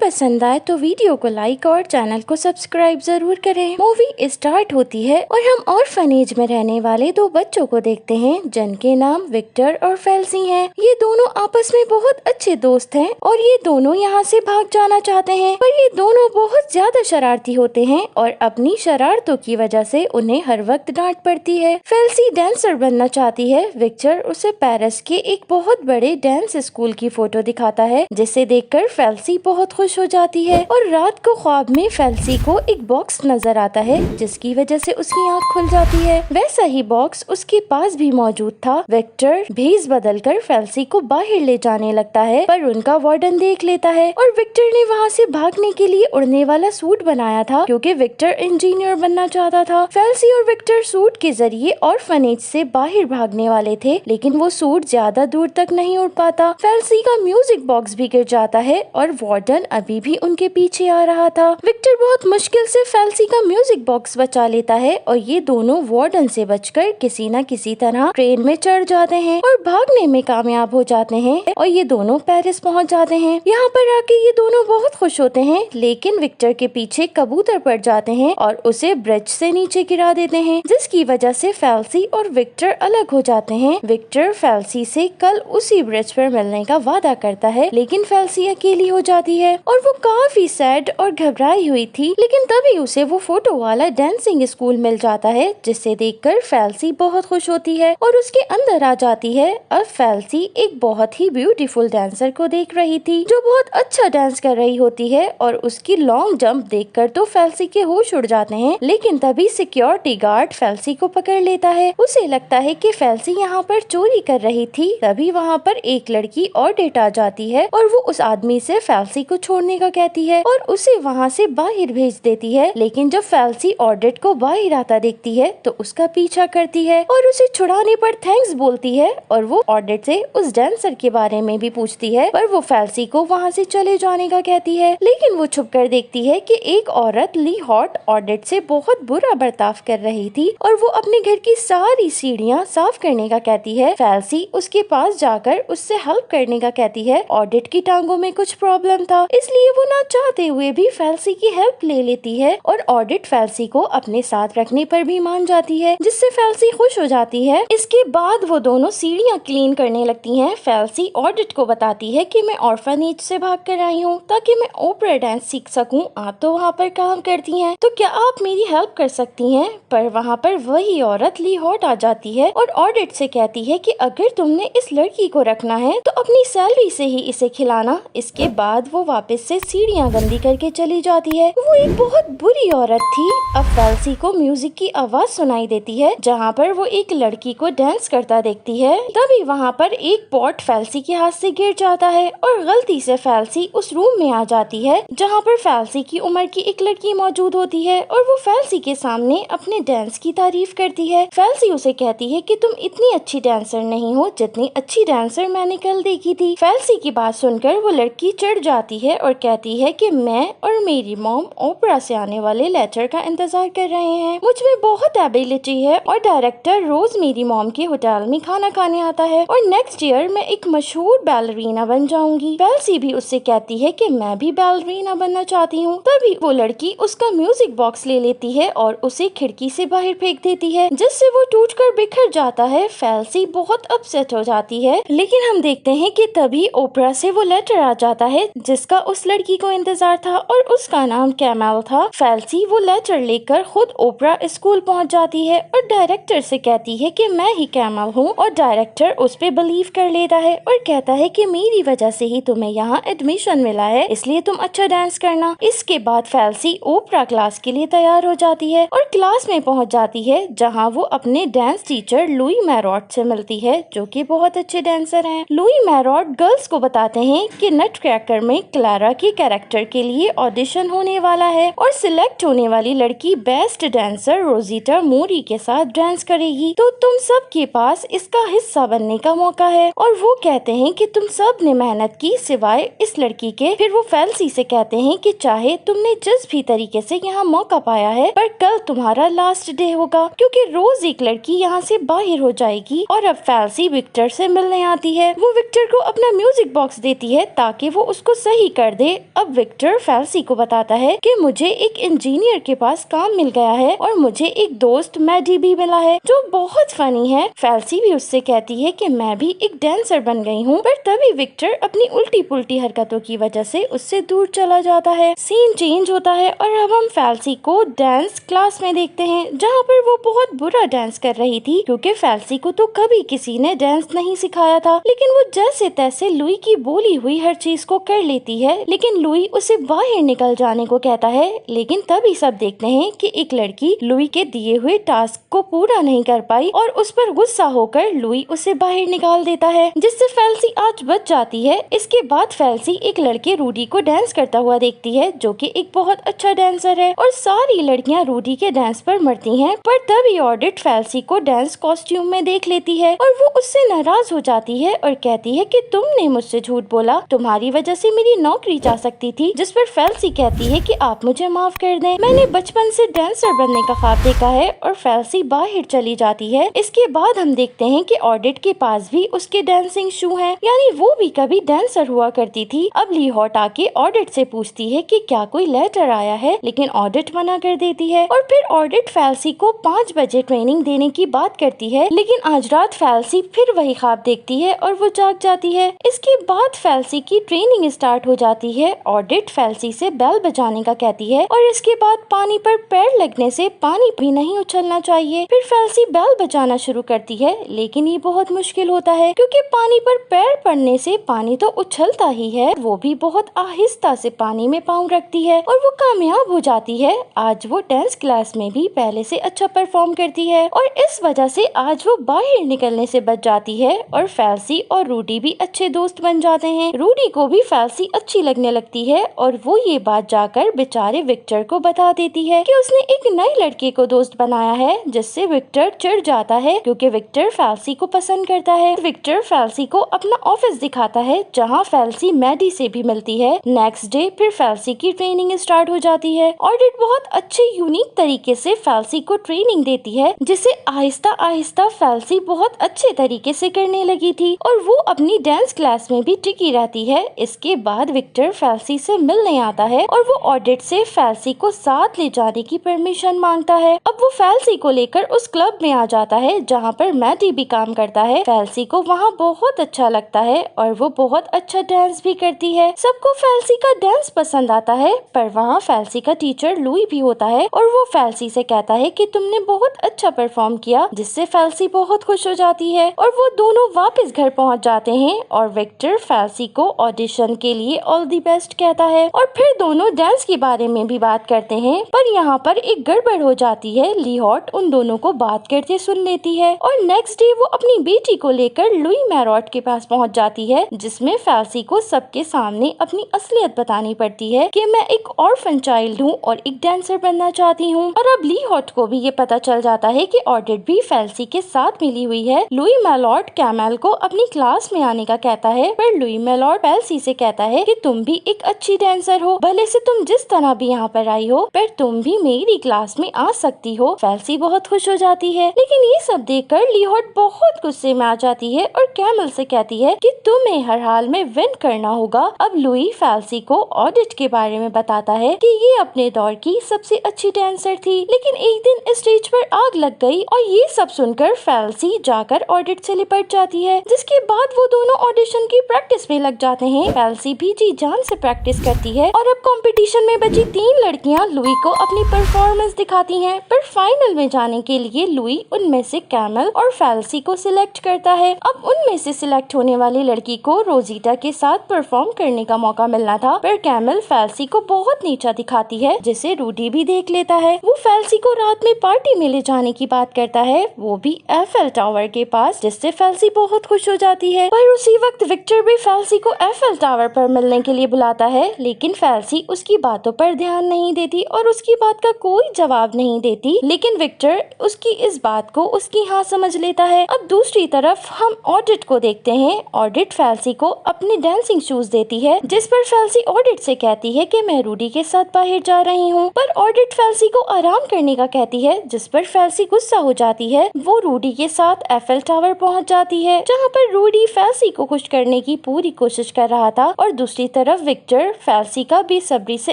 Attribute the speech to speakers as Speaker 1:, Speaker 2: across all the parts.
Speaker 1: पसंद आए तो वीडियो को लाइक और चैनल को सब्सक्राइब जरूर करें। मूवी स्टार्ट होती है और हम ऑर्फनेज में रहने वाले दो बच्चों को देखते हैं जिनके नाम विक्टर और फेल्सी हैं। ये दोनों आपस में बहुत अच्छे दोस्त हैं और ये दोनों यहाँ से भाग जाना चाहते हैं, पर ये दोनों बहुत ज्यादा शरारती होते हैं और अपनी शरारतों की वजह से उन्हें हर वक्त डांट पड़ती है। फेल्सी डांसर बनना चाहती है। विक्टर उसे पेरिस के एक बहुत बड़े डांस स्कूल की फोटो दिखाता है, जिसे देखकर फेल्सी बहुत खुश हो जाती है और रात को ख्वाब में फेल्सी को एक बॉक्स नजर आता है, जिसकी वजह से उसकी आंख खुल जाती है। वैसा ही बॉक्स उसके पास भी मौजूद था। विक्टर भेस बदलकर फेल्सी को बाहर ले जाने लगता है, पर उनका वार्डन देख लेता है और विक्टर ने वहाँ से भागने के लिए उड़ने वाला सूट बनाया था, क्योंकि विक्टर इंजीनियर बनना चाहता था। फेल्सी और विक्टर सूट के जरिए ऑर्फनेज से बाहर भागने वाले थे, लेकिन वो सूट ज्यादा दूर तक नहीं उड़ पाता। फेल्सी का म्यूजिक बॉक्स भी गिर जाता है और वार्डन अभी भी उनके पीछे आ रहा था। विक्टर बहुत मुश्किल से फेल्सी का म्यूजिक बॉक्स बचा लेता है और ये दोनों वार्डन से बचकर किसी न किसी तरह ट्रेन में चढ़ जाते हैं और भागने में कामयाब हो जाते हैं और ये दोनों पेरिस पहुंच जाते हैं। यहाँ पर आके ये दोनों बहुत खुश होते हैं, लेकिन विक्टर के पीछे कबूतर पड़ जाते हैं और उसे ब्रिज से नीचे गिरा देते हैं, जिसकी वजह से फेल्सी और विक्टर अलग हो जाते हैं। विक्टर फेल्सी से कल उसी ब्रिज पर मिलने का वादा करता है, लेकिन फेल्सी अकेली हो जाती है और वो काफी सैड और घबराई हुई थी। लेकिन तभी उसे वो फोटो वाला डांसिंग स्कूल मिल जाता है, जिसे देखकर फेल्सी बहुत खुश होती है और उसके अंदर आ जाती है। अब फेल्सी एक बहुत ही ब्यूटीफुल डांसर को देख रही थी, जो बहुत अच्छा डांस कर रही होती है और उसकी लॉन्ग जंप देखकर तो फेल्सी के होश उड़ जाते हैं। लेकिन तभी सिक्योरिटी गार्ड फेल्सी को पकड़ लेता है। उसे लगता है कि फेल्सी यहाँ पर चोरी कर रही थी। तभी वहाँ पर एक लड़की ऑडिट आ जाती है और वो उस आदमी से फेल्सी को छोड़ने का कहती है और उसे वहाँ से बाहर भेज देती है। लेकिन जब फेल्सी ऑडिट को बाहर आता देखती है तो उसका पीछा करती है और उसे छुड़ाने पर थैंक्स बोलती है और वो ऑडिट से उस डांसर के बारे में भी पूछती है, पर वो फेल्सी को वहाँ से चले जाने का कहती है। लेकिन वो छुपकर देखती है कि एक औरत ली हॉट ऑडिट से बहुत बुरा बर्ताव कर रही थी और वो अपने घर की सारी सीढ़ियाँ साफ करने का कहती है। फेल्सी उसके पास जाकर उससे हेल्प करने का कहती है। ऑडिट की टांगों में कुछ प्रॉब्लम था, इसलिए वो ना चाहते हुए भी फेल्सी की हेल्प ले लेती है और ऑडिट फेल्सी को अपने साथ रखने पर भी मान जाती है, जिससे फेल्सी खुश हो जाती है। इसके बाद वो दोनों सीढ़ियाँ क्लीन करने लगती हैं। फेल्सी ऑडिट को बताती है कि मैं ऑर्फनेज से भाग कर आई हूँ ताकि मैं ओपेरा डांस सीख सकूँ। आप तो वहाँ पर काम करती हैं, तो क्या आप मेरी हेल्प कर सकती हैं? पर वहाँ पर वही औरत ली हॉट आ जाती है और ऑडिट से कहती है कि अगर तुमने इस लड़की को रखना है तो अपनी सैलरी से ही इसे खिलाना। इसके बाद वो वापस से सीढ़ियाँ गंदी करके चली जाती है। वो एक बहुत बुरी औरत थी। अब फेल्सी को म्यूजिक की आवाज सुनाई देती है, जहाँ पर वो एक लड़की को डांस करता देखती है। तभी वहाँ पर एक पॉट फेल्सी के हाथ से गिर जाता है और गलती से फेल्सी उस रूम में आ जाती है, जहाँ पर फेल्सी की उम्र की एक लड़की मौजूद होती है और वो फेल्सी के सामने अपने डांस की तारीफ करती है। फेल्सी उसे कहती है कि तुम इतनी अच्छी डांसर नहीं हो जितनी अच्छी डांसर मैंने कल देखी थी। फेल्सी की बात सुनकर वो लड़की चिढ़ जाती है और कहती है कि मैं और मेरी मॉम ओपेरा से आने वाले लेटर का इंतजार कर रहे हैं। मुझ में बहुत एबिलिटी है और डायरेक्टर रोज मेरी मॉम के होटल में खाना खाने आता है और नेक्स्ट ईयर मैं एक मशहूर बैलरीना बन जाऊंगी। फेल्सी भी उससे कहती है कि मैं भी बैलरीना बनना चाहती हूँ। तभी वो लड़की उसका म्यूजिक बॉक्स ले लेती है और उसे खिड़की से बाहर फेंक देती है, जिससे वो टूटकर बिखर जाता है। फेल्सी बहुत अपसेट हो जाती है, लेकिन हम देखते हैं कि तभी ओपेरा से वो लेटर आ जाता है जिसका उस लड़की को इंतजार था और उसका नाम कैमल था। फेल्सी वो लेटर लेकर खुद ओपेरा स्कूल पहुंच जाती है और डायरेक्टर से कहती है कि मैं ही कैमल हूँ और डायरेक्टर उस पे बिलीव कर लेता है और कहता है कि मेरी वजह से ही तुम्हें यहाँ एडमिशन मिला है, इसलिए तुम अच्छा डांस करना। इसके बाद फेल्सी ओपेरा क्लास के लिए तैयार हो जाती है और क्लास में पहुंच जाती है, जहाँ वो अपने डांस टीचर लुई मैरॉट से मिलती है, जो कि बहुत अच्छे डांसर हैं। लुई मैरॉट गर्ल्स को बताते हैं कि नटक्रैकर में क्लारा के कैरेक्टर के लिए ऑडिशन होने वाला है और सिलेक्ट होने वाली लड़की बेस्ट डांसर रोजिटा मोरी के साथ डांस करेगी, तो तुम सब के पास इसका हिस्सा बनने का मौका है। और वो कहते हैं कि तुम सब ने मेहनत की सिवाय इस लड़की के। फिर वो फेल्सी से कहते हैं कि चाहे तुमने जिस भी तरीके से यहाँ मौका पाया है, पर कल तुम्हारा लास्ट डे होगा, क्योंकि रोज एक लड़की यहाँ से बाहर हो जाएगी। और अब फेल्सी विक्टर से मिलने आती है। वो विक्टर को अपना म्यूजिक बॉक्स देती है ताकि वो उसको सही कर कर दे। अब विक्टर फेल्सी को बताता है कि मुझे एक इंजीनियर के पास काम मिल गया है और मुझे एक दोस्त मैडी भी मिला है जो बहुत फनी है। फेल्सी भी उससे कहती है कि मैं भी एक डांसर बन गई हूँ, पर तभी विक्टर अपनी उल्टी पुल्टी हरकतों की वजह से उससे दूर चला जाता है। सीन चेंज होता है और अब हम फेल्सी को डांस क्लास में देखते हैं, जहाँ पर वो बहुत बुरा डांस कर रही थी क्योंकि फेल्सी को तो कभी किसी ने डांस नहीं सिखाया था। लेकिन वो जैसे तैसे लुई की बोली हुई हर चीज को कर लेती है, लेकिन लुई उसे बाहर निकल जाने को कहता है। लेकिन तभी सब देखते हैं कि एक लड़की लुई के दिए हुए टास्क को पूरा नहीं कर पाई और उस पर गुस्सा होकर लुई उसे बाहर निकाल देता है, जिससे फेल्सी आज बच जाती है। इसके बाद फेल्सी एक लड़के रूडी को डांस करता हुआ देखती है, जो कि एक बहुत अच्छा डांसर है, और सारी लड़कियां रूडी के डांस पर मरती हैं। पर तभी ऑडिट फेल्सी को डांस कॉस्ट्यूम में देख लेती है और वो उससे नाराज हो जाती है और कहती है कि तुमने मुझसे झूठ बोला, तुम्हारी वजह से मेरी नौकरी जा सकती थी। जिस पर फेल्सी कहती है कि आप मुझे माफ कर दें, मैंने बचपन से डांसर बनने का ख्वाब देखा है, और फेल्सी बाहर चली जाती है। इसके बाद हम देखते हैं कि ऑडिट के पास भी उसके डांसिंग शू हैं, यानी वो भी कभी डांसर हुआ करती थी। अब ली हॉट आके ऑडिट से पूछती है कि क्या कोई लेटर आया है, लेकिन ऑडिट मना कर देती है। और फिर ऑडिट फेल्सी को 5 बजे ट्रेनिंग देने की बात करती है, लेकिन आज रात फेल्सी फिर वही ख्वाब देखती है और वो जाग जाती है। इसके बाद फेल्सी की ट्रेनिंग स्टार्ट हो जाती है। ऑडिट फेल्सी से बेल बजाने का कहती है और इसके बाद पानी पर पैर लगने से पानी भी नहीं उछलना चाहिए। फिर फेल्सी बेल बजाना शुरू करती है, लेकिन ये बहुत मुश्किल होता है क्योंकि पानी पर पैर पड़ने से पानी तो उछलता ही है, वो भी बहुत आहिस्ता से पानी में पाँव रखती है और वो कामयाब हो जाती है। आज वो डांस क्लास में भी पहले से अच्छा परफॉर्म करती है और इस वजह से आज वो बाहर निकलने से बच जाती है और फेल्सी और रूडी भी अच्छे दोस्त बन जाते हैं। रूडी को भी फेल्सी अच्छी लगने लगती है और वो ये बात जाकर बेचारे विक्टर को बता देती है कि उसने एक नए लड़के को दोस्त बनाया है, जिससे विक्टर चिढ़ जाता है क्योंकि विक्टर फेल्सी को पसंद करता है। विक्टर फेल्सी को अपना ऑफिस दिखाता है, जहाँ फेल्सी मैडी से भी मिलती है। नेक्स्ट डे फिर फेल्सी की ट्रेनिंग स्टार्ट हो जाती है। ऑडिट बहुत अच्छे यूनिक तरीके से फेल्सी को ट्रेनिंग देती है, जिसे आहिस्ता आहिस्ता फेल्सी बहुत अच्छे तरीके से करने लगी थी और वो अपनी डांस क्लास में भी टिकी रहती है। इसके बाद विक्टर फेल्सी से मिलने आता है और वो ऑडिट से फेल्सी को साथ ले जाने की परमिशन मांगता है। अब वो फेल्सी को लेकर उस क्लब में आ जाता है जहाँ पर मैडी भी काम करता है। फेल्सी को वहाँ बहुत अच्छा लगता है और वो बहुत अच्छा डांस भी करती है। सबको फेल्सी का डांस पसंद आता है, पर वहाँ फेल्सी का टीचर लुई भी होता है और वो फेल्सी से कहता है कि तुमने बहुत अच्छा परफॉर्म किया, जिससे फेल्सी बहुत खुश हो जाती है और वो दोनों वापस घर पहुँच जाते हैं और विक्टर फेल्सी को ऑडिशन के लिए ऑल दी बेस्ट कहता है और फिर दोनों डांस के बारे में भी बात करते हैं। पर यहाँ पर एक गड़बड़ हो जाती है। ली हॉट उन दोनों को बात करते सुन लेती है और नेक्स्ट डे वो अपनी बेटी को लेकर लुई मैरॉट के पास पहुँच जाती है, जिसमें फेल्सी को सबके सामने अपनी असलियत बतानी पड़ती है कि मैं एक ऑर्फन चाइल्ड हूँ और एक डांसर बनना चाहती हूँ। और अब ली हॉट को भी ये पता चल जाता है कि ऑडिट भी फेल्सी के साथ मिली हुई है। लुई मैलॉर्ड कैमल को अपनी क्लास में आने का कहता है, पर लुई मैलॉर्ड फेल्सी से कहता है कि तुम भी एक अच्छी डांसर हो, भले से तुम जिस तरह भी यहाँ पर आई हो, पर तुम भी मेरी क्लास में आ सकती हो। फेल्सी बहुत खुश हो जाती है, लेकिन ये सब देखकर ली हॉट बहुत गुस्से में आ जाती है और कैमल से कहती है कि तुम्हें हर हाल में विन करना होगा। अब लुई फेल्सी को ऑडिट के बारे में बताता है कि ये अपने दौर की सबसे अच्छी डांसर थी, लेकिन एक दिन स्टेज पर आग लग गई और ये सब सुनकर फेल्सी जाकर ऑडिट से लिपट जाती है, जिसके बाद वो दोनों ऑडिशन की प्रैक्टिस में लग जाते हैं। फेल्सी भी जी जान से प्रैक्टिस करती है और अब कंपटीशन में बची 3 लड़कियां लुई को अपनी परफॉर्मेंस दिखाती हैं, पर फाइनल में जाने के लिए लुई उनमें से कैमल और फेल्सी को सिलेक्ट करता है। अब उनमें से सिलेक्ट होने वाली लड़की को रोजीटा के साथ परफॉर्म करने का मौका मिलना था, पर कैमल फेल्सी को बहुत नीचा दिखाती है, जिसे रूडी भी देख लेता है। वो फेल्सी को रात में पार्टी में ले जाने की बात करता है, वो भी एफएल टावर के पास, जिससे फेल्सी बहुत खुश हो जाती है। पर उसी वक्त विक्टर भी फेल्सी को एफएल टावर पर मिलने के लिए बुलाता है, लेकिन फेल्सी उसकी बातों पर ध्यान नहीं देती और उसकी बात का कोई जवाब नहीं देती। लेकिन विक्टर उसकी इस बात को उसकी हाँ समझ लेता है। अब दूसरी तरफ हम ऑडिट को देखते हैं। ऑडिट फेल्सी को अपने डांसिंग शूज देती है, जिस पर फेल्सी ऑडिट से कहती है कि मैं रूडी के साथ बाहर जा रही हूँ, पर ऑडिट फेल्सी को आराम करने का कहती है, जिस पर फेल्सी गुस्सा हो जाती है। वो रूडी के साथ एफएल टावर पहुँच जाती है, जहाँ पर रूडी फेल्सी को खुश करने की पूरी कोशिश कर रहा था और दूसरी तरफ विक्टर फेल्सी का बेसब्री से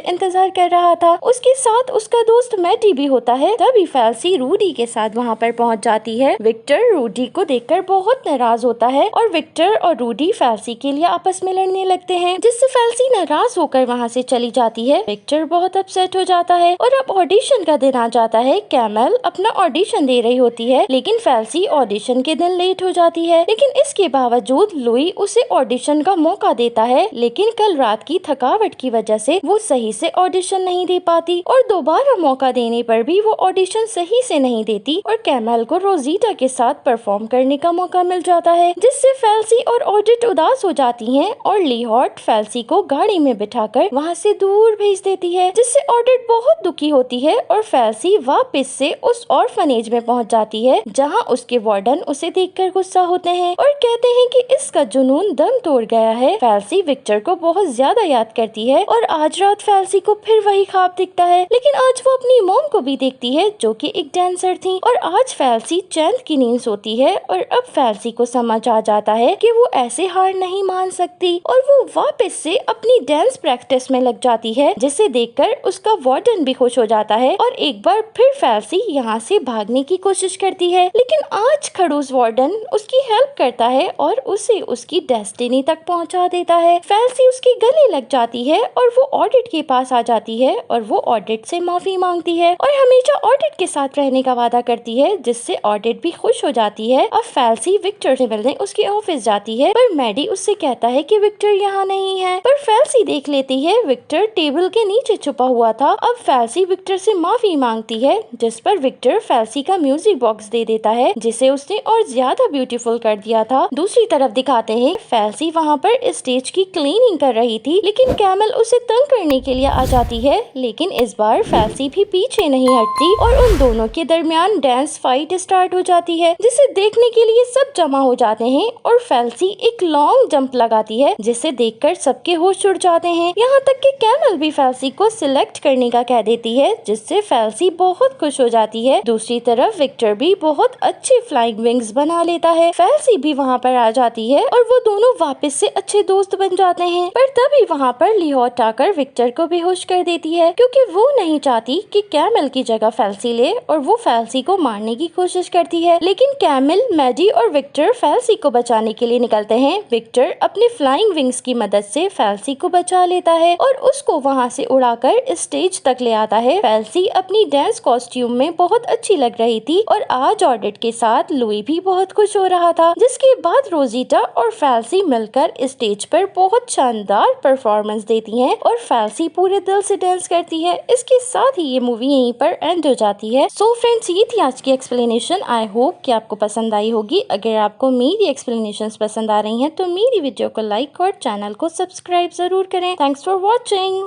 Speaker 1: इंतजार कर रहा था। उसके साथ उसका दोस्त मैडी भी होता है। तभी फेल्सी रूडी के साथ वहाँ पर पहुँच जाती है। विक्टर रूडी को देखकर बहुत नाराज होता है और विक्टर और रूडी फेल्सी के लिए आपस में लड़ने लगते हैं, जिससे फेल्सी नाराज होकर वहाँ से चली जाती है। विक्टर बहुत अपसेट हो जाता है और अब ऑडिशन का दिन आ जाता है। कैमल अपना ऑडिशन दे रही होती है, लेकिन फेल्सी ऑडिशन के दिन लेट हो जाती है। लेकिन इसके बावजूद लुई उसे ऑडिशन का मौका देता है, लेकिन कल रात की थकावट की वजह से वो सही से ऑडिशन नहीं दे पाती और दोबारा मौका देने पर भी वो ऑडिशन सही से नहीं देती और कैमल को रोजीटा के साथ परफॉर्म करने का मौका मिल जाता है, जिससे फेल्सी और ऑडिट उदास हो जाती हैं और लीहॉट फेल्सी को गाड़ी में बिठाकर वहाँ से दूर भेज देती है, जिससे ऑडिट बहुत दुखी होती है और फेल्सी वापस से उस ऑर्फनेज में पहुँच जाती है, जहाँ उसके वार्डन उसे देखकर गुस्सा होते हैं और कहते हैं कि इसका जुनून दम तोड़ गया है। फेल्सी विक्टर को बहुत ज्यादा याद करती है और आज रात फेल्सी को फिर वही ख्वाब दिखता है, लेकिन आज वो अपनी मॉम को भी देखती है जो कि एक डांसर थी और आज फेल्सी चैंद की नींद सोती है और अब फेल्सी को समझ आ जाता है कि वो ऐसे हार नहीं मान सकती और वो वापस से अपनी डांस प्रैक्टिस में लग जाती है, जिसे देखकर उसका वार्डन भी खुश हो जाता है और एक बार फिर फेल्सी यहाँ से भागने की कोशिश करती है, लेकिन आज खड़ूस वार्डन उसकी हेल्प करता है और उसे उसकी डेस्टिनी तक पहुँचा देता है। फेल्सी उसके गले लग जाती है और वो ऑडिट के पास आ जाती है और वो ऑडिट से माफी मांगती है और हमेशा ऑडिट के साथ रहने का वादा करती है, जिससे ऑडिट भी खुश हो जाती है। अब फेल्सी विक्टर से मिलने उसके ऑफिस जाती है, पर मैडी उससे कहता है कि विक्टर यहाँ नहीं है, पर फेल्सी देख लेती है विक्टर टेबल के नीचे छुपा हुआ था। अब फेल्सी विक्टर से माफी मांगती है, जिस पर विक्टर फेल्सी का म्यूजिक बॉक्स दे देता है, जिसे उसने और ज्यादा ब्यूटीफुल कर दिया था। दूसरी तरफ दिखाते हैं फेल्सी वहाँ पर स्टेज की क्लीनिंग कर रही थी, लेकिन कैमल उसे तंग करने के लिए आ जाती है, लेकिन इस बार फेल्सी भी पीछे नहीं हटती और उन दोनों के दरमियान डांस फाइट स्टार्ट हो जाती है, जिसे देखने के लिए सब जमा हो जाते हैं और फेल्सी एक लॉन्ग जंप लगाती है, जिसे देखकर सबके होश उड़ जाते हैं। यहाँ तक कि कैमल भी फेल्सी को सिलेक्ट करने का कह देती है, जिससे फेल्सी बहुत खुश हो जाती है। दूसरी तरफ विक्टर भी बहुत अच्छे फ्लाइंग विंग्स बना लेता है। फेल्सी भी वहाँ पर आ जाती है और वो दोनों वापस से अच्छे दोस्त बन जाते हैं, पर तभी वहाँ पर लीहॉट आकर विक्टर को बेहोश कर देती है, क्योंकि वो नहीं चाहती कि कैमल की जगह फेल्सी ले और वो फेल्सी को मारने की कोशिश करती है। लेकिन कैमल, मैडी और विक्टर फेल्सी को बचाने के लिए निकलते हैं। विक्टर अपने फ्लाइंग विंग्स की मदद से फेल्सी को बचा लेता है और उसको वहाँ से उड़ाकर स्टेज तक ले आता है। फेल्सी अपनी डांस कॉस्ट्यूम में बहुत अच्छी लग रही थी और आज ऑडिट के साथ लुई भी बहुत खुश हो रहा था, जिसके बाद रोजीटा और फेल्सी मिलकर स्टेज पर बहुत शानदार परफॉर्मेंस देती हैं और फेल्सी पूरे दिल से डांस करती है। इसके साथ ही ये मूवी यहीं पर एंड हो जाती है। सो फ्रेंड्स, ये थी आज की एक्सप्लेनेशन। आई होप कि आपको पसंद आई होगी। अगर आपको मेरी एक्सप्लेनेशंस पसंद आ रही हैं तो मेरी वीडियो को लाइक और चैनल को सब्सक्राइब जरूर करें। Thanks for watching.